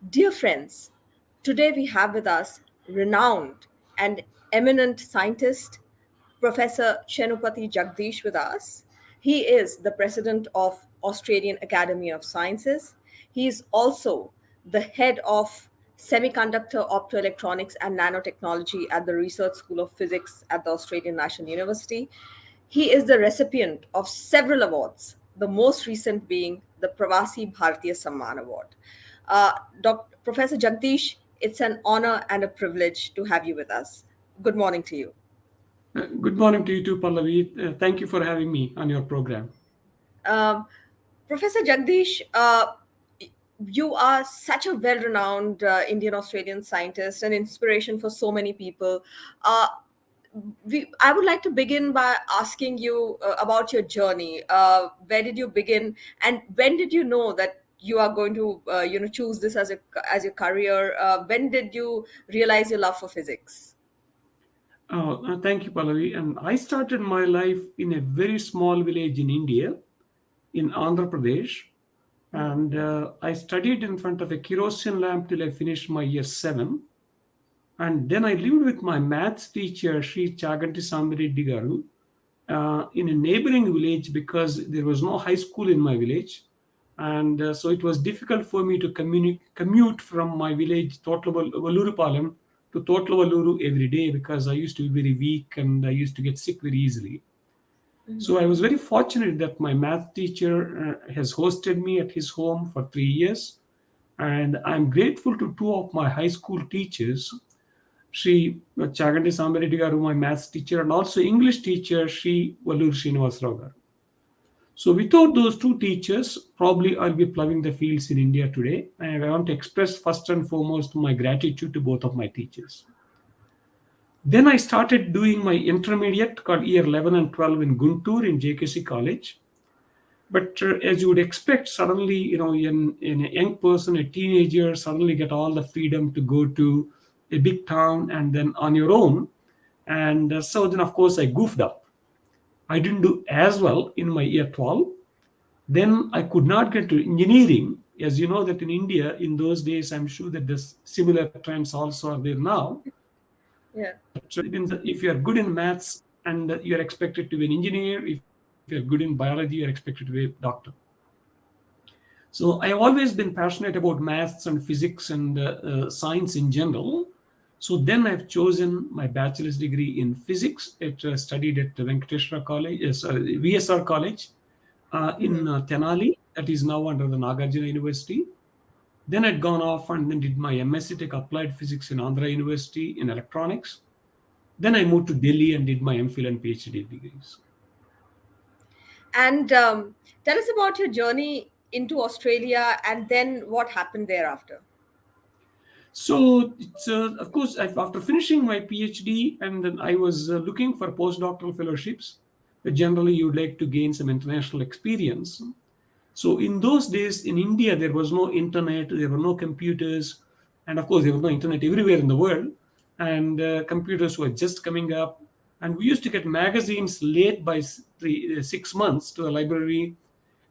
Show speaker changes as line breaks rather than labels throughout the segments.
Dear friends, today we have with us renowned and eminent scientist Professor Chennupati Jagadish with us. He is the president of Australian Academy of Sciences. He is also the head of semiconductor optoelectronics and nanotechnology at the Research School of Physics at the Australian National University. He is the recipient of several awards, the most recent being the Pravasi Bhartiya Samman Award. Professor Jagdish, it's an honor and a privilege to have you with us. Good morning to you.
Good morning to you too, Pallavi. Thank you for having me on your program.
Um, Professor Jagdish, you are such a well renowned Indian Australian scientist and inspiration for so many people. Uh, I would like to begin by asking you about your journey. Where did you begin, and when did you know that you are going to, choose this as your career? When did you realize your love for physics?
Thank you, Pallavi. And I started my life in a very small village in India, in Andhra Pradesh. And I studied in front of a kerosene lamp till I finished my year seven. And then I lived with my maths teacher, Sri Chaganti Samiri Garu, in a neighboring village because there was no high school in my village. And so it was difficult for me to commute from my village, Valurupalem, to Totlavaluru every day because I used to be very weak and I used to get sick very easily. So I was very fortunate that my math teacher has hosted me at his home for 3 years. And I'm grateful to two of my high school teachers, Sri Chaganti Sambareddy garu, my maths teacher, and also English teacher, Sri Vallur Srinivasrao garu. So without those two teachers, probably I'll be plowing the fields in India today. And I want to express first and foremost my gratitude to both of my teachers. Then I started doing my intermediate called year 11 and 12 in Guntur in JKC College. But as you would expect, suddenly, in a young person, a teenager, suddenly get all the freedom to go to a big town and then on your own. And so then, of course, I goofed up. I didn't do as well in my year 12. Then I could not get to engineering. As you know, that in India, in those days, I'm sure that the similar trends also are there now.
Yeah.
If you are good in maths and you are expected to be an engineer, if you're good in biology, you are expected to be a doctor. So I have always been passionate about maths and physics and science in general. So then I've chosen my bachelor's degree in physics. It studied at Venkateshwara College, VSR College in Tenali, that is now under the Nagarjuna University. Then I'd gone off and then did my MSc Tech Applied Physics in Andhra University in electronics. Then I moved to Delhi and did my MPhil and PhD degrees.
And tell us about your journey into Australia and then what happened thereafter.
So it's of course after finishing my PhD and then I was looking for postdoctoral fellowships. Generally, you would like to gain some international experience. So in those days in India, there was no internet, there were no computers, and of course there was no internet everywhere in the world. And computers were just coming up, and we used to get magazines late by 6 months to the library.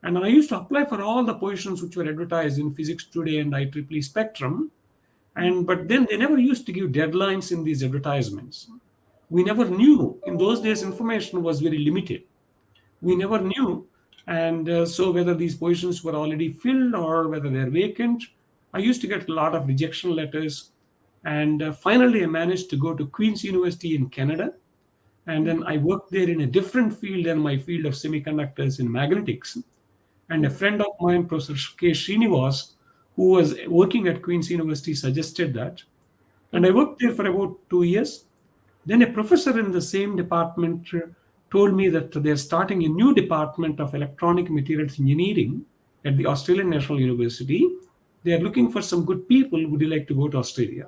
And I used to apply for all the positions which were advertised in Physics Today and IEEE Spectrum. And but then they never used to give deadlines in these advertisements. We never knew. In those days, information was very limited. We never knew. And so whether these positions were already filled or whether they're vacant, I used to get a lot of rejection letters. And finally, I managed to go to Queen's University in Canada. And then I worked there in a different field than my field of semiconductors in magnetics. And a friend of mine, Professor K. Srinivas, who was working at Queen's University, suggested that. And I worked there for about 2 years. Then a professor in the same department told me that they're starting a new department of electronic materials engineering at the Australian National University. They are looking for some good people. Would you like to go to Australia?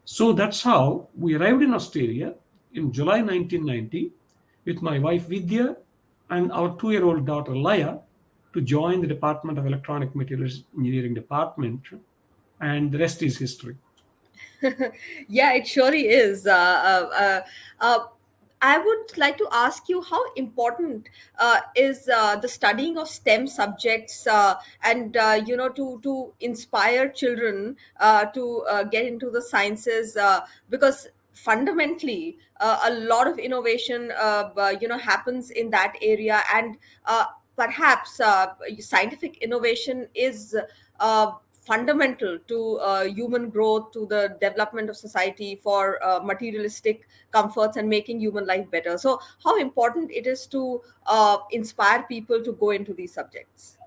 So that's how we arrived in Australia in July 1990 with my wife Vidya and our 2-year-old daughter Laya to join the Department of Electronic Materials Engineering Department, and the rest is history.
Yeah, it surely is. I would like to ask you how important is the studying of STEM subjects, and to inspire children to get into the sciences, because fundamentally a lot of innovation happens in that area, and perhaps scientific innovation is fundamental to human growth, to the development of society, for materialistic comforts and making human life better. So how important it is to inspire people to go into these subjects.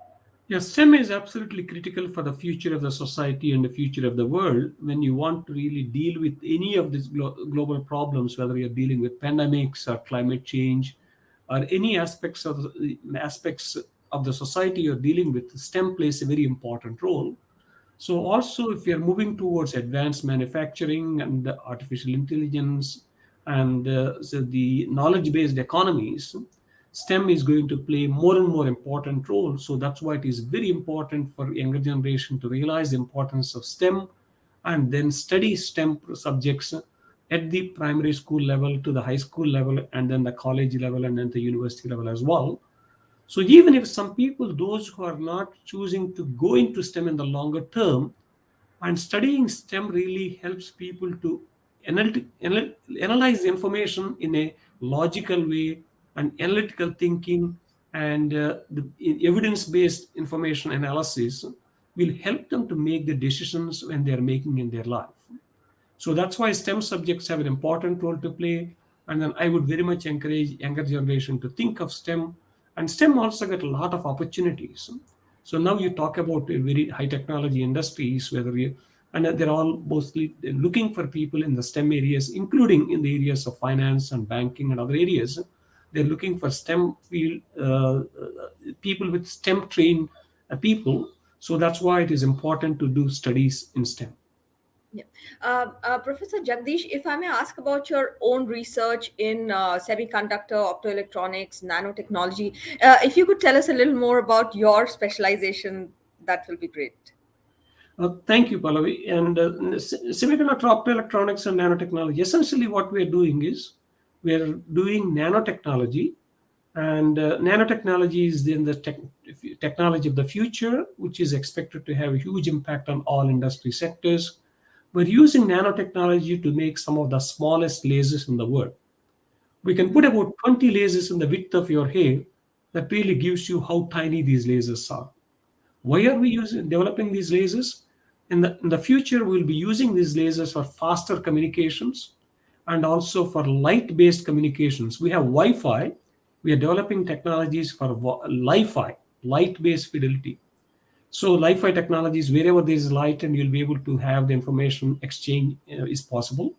Yes, STEM is absolutely critical for the future of the society and the future of the world. When you want to really deal with any of these global problems, whether you're dealing with pandemics or climate change or any aspects of the society you're dealing with, STEM plays a very important role. So also, if we are moving towards advanced manufacturing and artificial intelligence and so the knowledge-based economies, STEM is going to play more and more important role. So that's why it is very important for younger generation to realize the importance of STEM and then study STEM subjects at the primary school level to the high school level and then the college level and then the university level as well. So even if some people, those who are not choosing to go into STEM in the longer term, and studying STEM really helps people to analyze the information in a logical way and analytical thinking and the evidence-based information analysis will help them to make the decisions when they are making in their life. So that's why STEM subjects have an important role to play. And then I would very much encourage younger generation to think of STEM. And STEM also got a lot of opportunities. So now you talk about very high technology industries, whether you and they're all mostly looking for people in the STEM areas, including in the areas of finance and banking and other areas. They're looking for STEM field people with STEM trained people. So that's why it is important to do studies in STEM.
Yeah. Professor Jagdish, if I may ask about your own research in semiconductor, optoelectronics, nanotechnology, if you could tell us a little more about your specialization, that will be great.
Thank you, Pallavi. And semiconductor optoelectronics and nanotechnology. Essentially, what we are doing is we are doing nanotechnology, and nanotechnology is then the technology of the future, which is expected to have a huge impact on all industry sectors. We're using nanotechnology to make some of the smallest lasers in the world. We can put about 20 lasers in the width of your hair. That really gives you how tiny these lasers are. Why are we developing these lasers? In the future, we'll be using these lasers for faster communications and also for light-based communications. We have Wi-Fi. We are developing technologies for Li-Fi, light-based fidelity. So Li-Fi technologies, wherever there is light and you'll be able to have the information exchange is possible.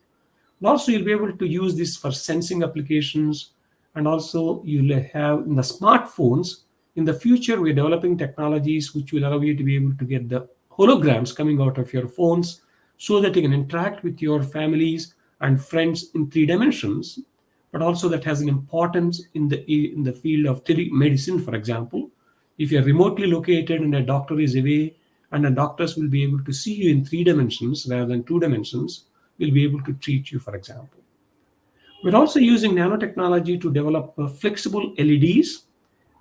And also, you'll be able to use this for sensing applications. And also, you'll have in the smartphones, in the future, we're developing technologies which will allow you to be able to get the holograms coming out of your phones so that you can interact with your families and friends in 3 dimensions. But also, that has an importance in the field of telemedicine, for example. If you're remotely located and a doctor is away, and the doctors will be able to see you in 3 dimensions rather than 2 dimensions, will be able to treat you, for example. We're also using nanotechnology to develop flexible LEDs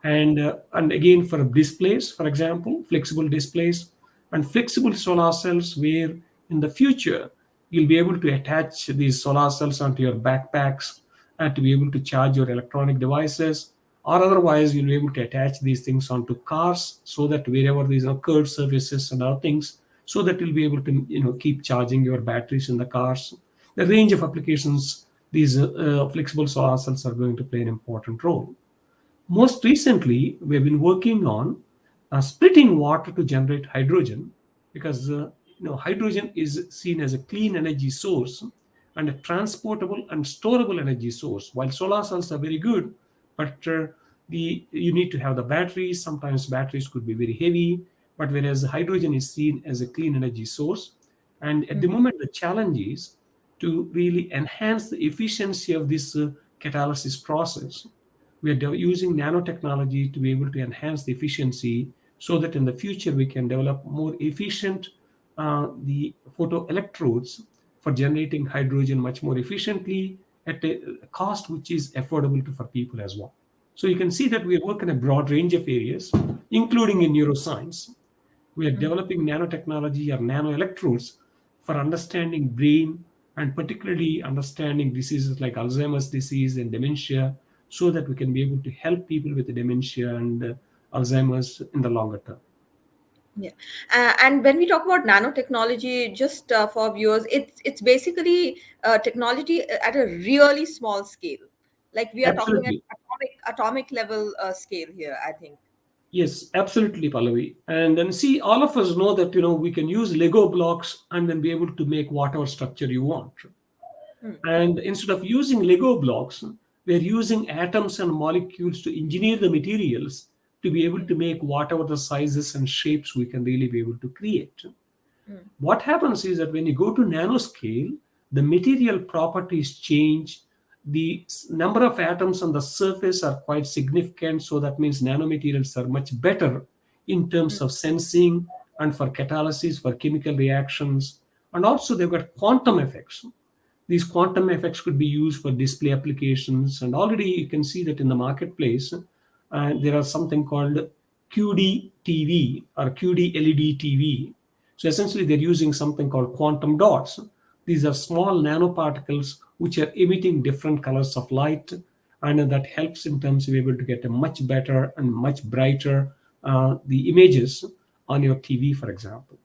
and again for displays, for example, flexible displays and flexible solar cells, where in the future you'll be able to attach these solar cells onto your backpacks and to be able to charge your electronic devices, or otherwise you'll be able to attach these things onto cars so that wherever these are curved surfaces and other things, so that you'll be able to keep charging your batteries in the cars. The range of applications these flexible solar cells are going to play an important role. Most recently, we've been working on splitting water to generate hydrogen, because hydrogen is seen as a clean energy source and a transportable and storable energy source. While solar cells are very good, but you need to have the batteries. Sometimes batteries could be very heavy, but whereas hydrogen is seen as a clean energy source. And at the moment, the challenge is to really enhance the efficiency of this catalysis process. We are using nanotechnology to be able to enhance the efficiency so that in the future we can develop more efficient the photoelectrodes for generating hydrogen much more efficiently at a cost which is affordable for people as well. So you can see that we work in a broad range of areas, including
Yeah.
in neuroscience. We are developing nanotechnology or nanoelectrodes for understanding brain and particularly understanding diseases like Alzheimer's disease and dementia, so that we can be able to help people with dementia and Alzheimer's in the longer term.
Yeah, and when we talk about nanotechnology, just for viewers, it's basically technology at a really small scale. Like we are talking at
Absolutely.
atomic level scale here, I think.
Yes, absolutely, Pallavi. And then see, all of us know that we can use Lego blocks and then be able to make whatever structure you want.
Hmm.
And instead of using Lego blocks, we're using atoms and molecules to engineer the materials to be able to make whatever the sizes and shapes we can really be able to create.
Hmm.
What happens is that when you go to nanoscale, the material properties change. The number of atoms on the surface are quite significant, so that means nanomaterials are much better in terms of sensing and for catalysis, for chemical reactions, and also they've got quantum effects. These quantum effects could be used for display applications, and already you can see that in the marketplace, there are something called QD TV or QD LED TV. So essentially, they're using something called quantum dots. These are small nanoparticles which are emitting different colors of light, and that helps in terms of able to get a much better and much brighter the images on your TV, for example.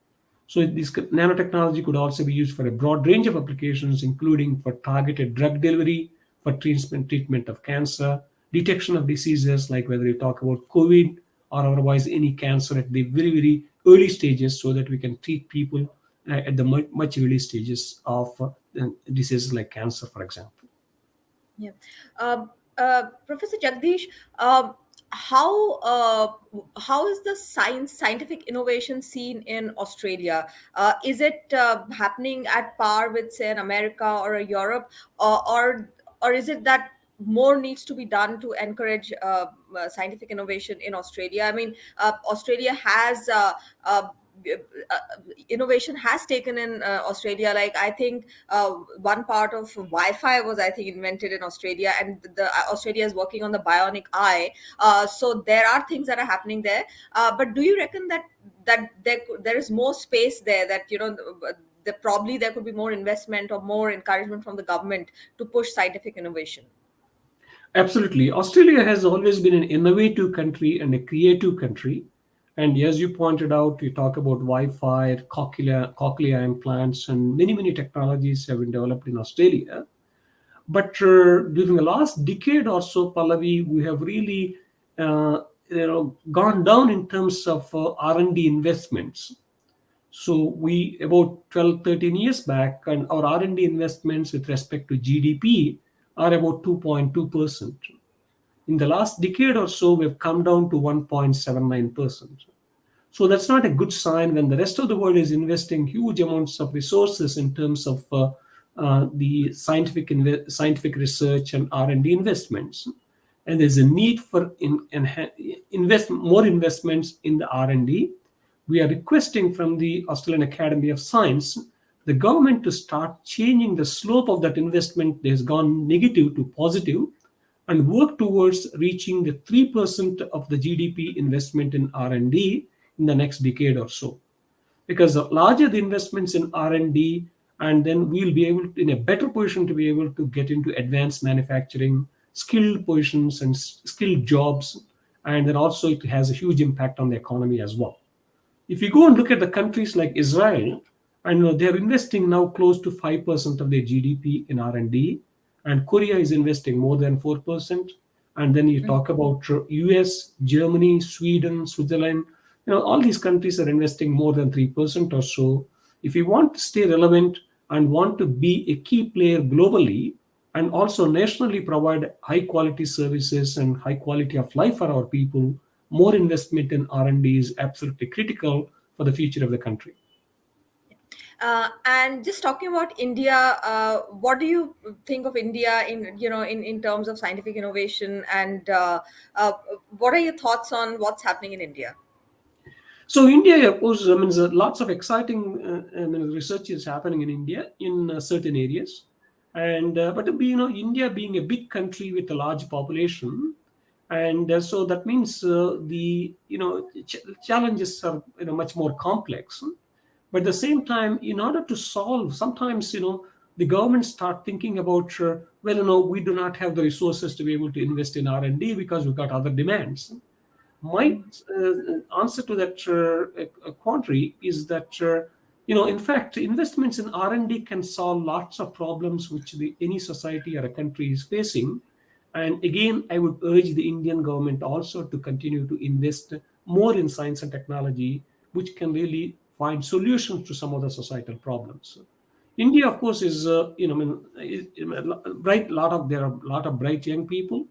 So this nanotechnology could also be used for a broad range of applications, including for targeted drug delivery, for treatment of cancer, detection of diseases like whether you talk about COVID or otherwise any cancer at the very, very early stages, so that we can treat people at the much early stages of diseases like cancer, for example.
Yeah. Professor Jagdish, um, how how is the scientific innovation seen in Australia? Is it happening at par with, say, an America or a Europe, or is it that more needs to be done to encourage scientific innovation in Australia? I mean, Australia has uh, innovation has taken in Australia. Like I think one part of Wi-Fi was, I think, invented in Australia, and the Australia is working on the bionic eye. So there are things that are happening there. But do you reckon that there is more space there, that probably there could be more investment or more encouragement from the government to push scientific innovation?
Absolutely. Australia has always been an innovative country and a creative country. And as you pointed out, you talk about Wi-Fi, cochlear implants, and many, many technologies have been developed in Australia. But during the last decade or so, Pallavi, we have really gone down in terms of R&D investments. So we about 12, 13 years back, and our R&D investments with respect to GDP are about 2.2%. In the last decade or so, we've come down to 1.79%. So that's not a good sign when the rest of the world is investing huge amounts of resources in terms of the scientific research and R&D investments. And there's a need for more investments in the R&D. We are requesting from the Australian Academy of Science the government to start changing the slope of that investment that has gone negative to positive, and work towards reaching the 3% of the GDP investment in R&D in the next decade or so. Because the larger the investments in R&D, and then we'll be able to, in a better position to be able to get into advanced manufacturing, skilled positions and skilled jobs, and then also it has a huge impact on the economy as well. If you go and look at the countries like Israel, I know they're investing now close to 5% of their GDP in R&D, and Korea is investing more than 4%. And then you talk about US, Germany, Sweden, Switzerland, all these countries are investing more than 3% or so. If you want to stay relevant and want to be a key player globally, and also nationally provide high quality services and high quality of life for our people, more investment in R&D is absolutely critical for the future of the country.
And just talking about India, what do you think of India in terms of scientific innovation, and what are your thoughts on what's happening in India?
So India, of course, I mean, there's lots of exciting research is happening in India in certain areas. And but India being a big country with a large population, and so that means the challenges are much more complex. But at the same time, in order to solve, sometimes the government start thinking about well, we do not have the resources to be able to invest in R&D because we've got other demands. My answer to that quandary is that in fact, investments in R&D can solve lots of problems which any society or a country is facing. And again, I would urge the Indian government also to continue to invest more in science and technology, which can really find solutions to some of the societal problems. India, of course, is I mean, bright. There are a lot of bright young people,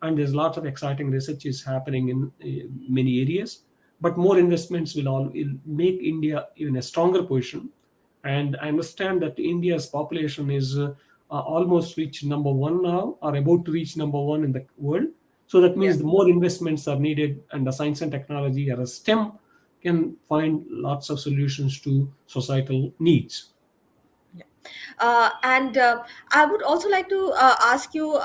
and there's lots of exciting research is happening in many areas. But more investments will make India in a stronger position. And I understand that India's population is almost reached number one now, or about to reach number one in the world. So that means
Yeah.
the more investments are needed, and the science and technology or a STEM can find lots of solutions to societal needs.
Yeah. And I would also like to ask you,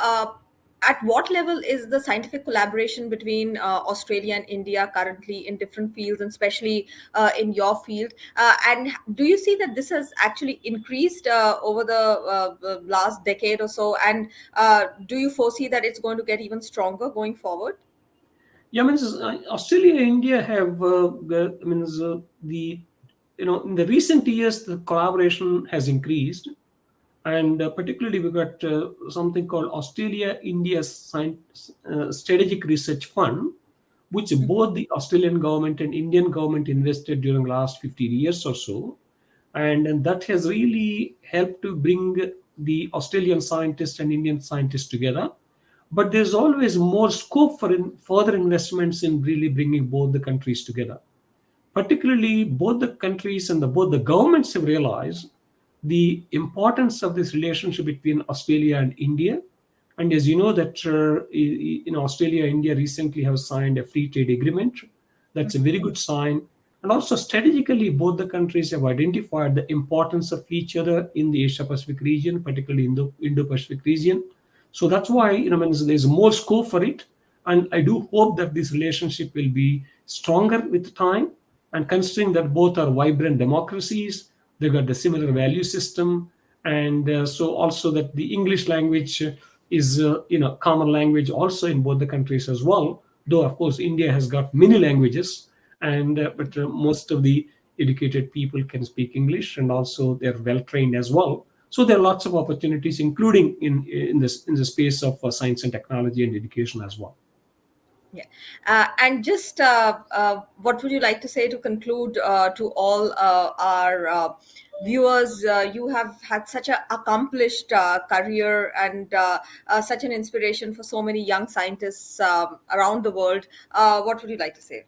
at what level is the scientific collaboration between Australia and India currently in different fields, and especially in your field? And do you see that this has actually increased over the last decade or so? And do you foresee that it's going to get even stronger going forward?
Yeah, means Australia and India have means the in the recent years the collaboration has increased, and particularly we got something called Australia India Strategic Research Fund, which both the Australian government and Indian government invested during the last 15 years or so, and that has really helped to bring the Australian scientists and Indian scientists together. But there's always more scope for further investments in really bringing both the countries together. Particularly, both the countries and both the governments have realized the importance of this relationship between Australia and India. And as you know, that Australia and India recently have signed a free trade agreement. That's a very good sign. And also, strategically, both the countries have identified the importance of each other in the Asia Pacific region, particularly in the Indo Pacific region. So that's why means there's more scope for it, and I do hope that this relationship will be stronger with time. And considering that both are vibrant democracies, they got the similar value system, and so also that the English language is common language also in both the countries as well. Though of course India has got many languages, and but most of the educated people can speak English, and also they're well trained as well. So there are lots of opportunities, including in the space of science and technology and education as well.
Yeah. And just what would you like to say to conclude to all our viewers? You have had such an accomplished career, and such an inspiration for so many young scientists around the world. What would you like to say?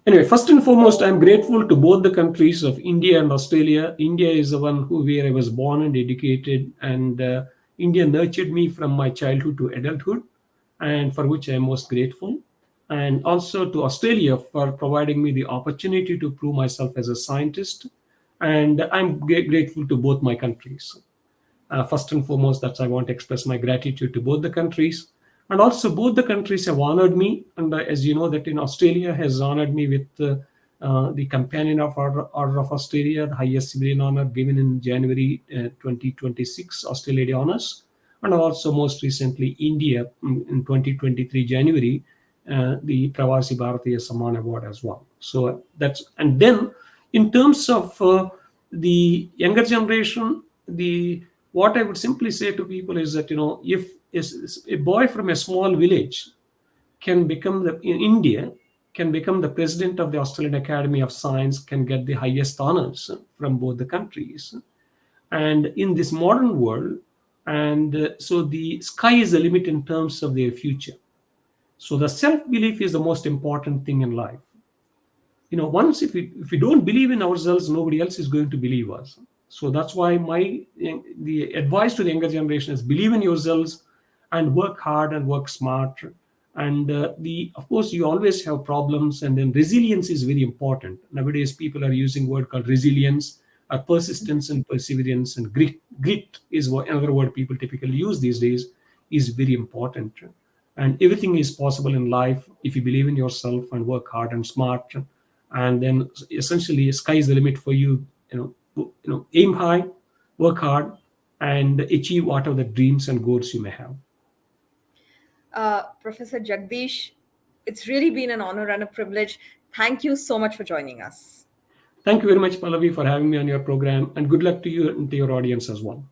Anyway, first and foremost, I'm grateful to both the countries of India and Australia. India is the one where I was born and educated, and India nurtured me from my childhood to adulthood, and for which I'm most grateful. And also to Australia for providing me the opportunity to prove myself as a scientist. And I'm grateful to both my countries. First and foremost, that's I want to express my gratitude to both the countries, and also both the countries have honored me. And as you know, that in Australia has honored me with the Companion of Order of Australia, the highest civilian honor given in January 2026, Australia Day honors, and also most recently India in 2023 January, the Pravasi Bhartiya Samman Award as well. So that's, and then in terms of the younger generation, the what I would simply say to people is that if is a boy from a small village can become in India can become the president of the Australian Academy of Science, can get the highest honors from both the countries, and in this modern world, and so the sky is the limit in terms of their future. So the self belief is the most important thing in life. Once if we don't believe in ourselves, nobody else is going to believe us. So that's why the advice to the younger generation is believe in yourselves and work hard and work smart. And the of course you always have problems, and then resilience is very important. Nowadays people are using word called resilience, persistence and perseverance and grit is what another word people typically use these days, is very important. And everything is possible in life if you believe in yourself and work hard and smart. And then essentially, sky is the limit for you. Aim high, work hard, and achieve whatever the dreams and goals you may have.
Professor Jagdish, it's really been an honor and a privilege. Thank you so much for joining us.
Thank you very much, Pallavi, for having me on your program, and good luck to you and to your audience as well.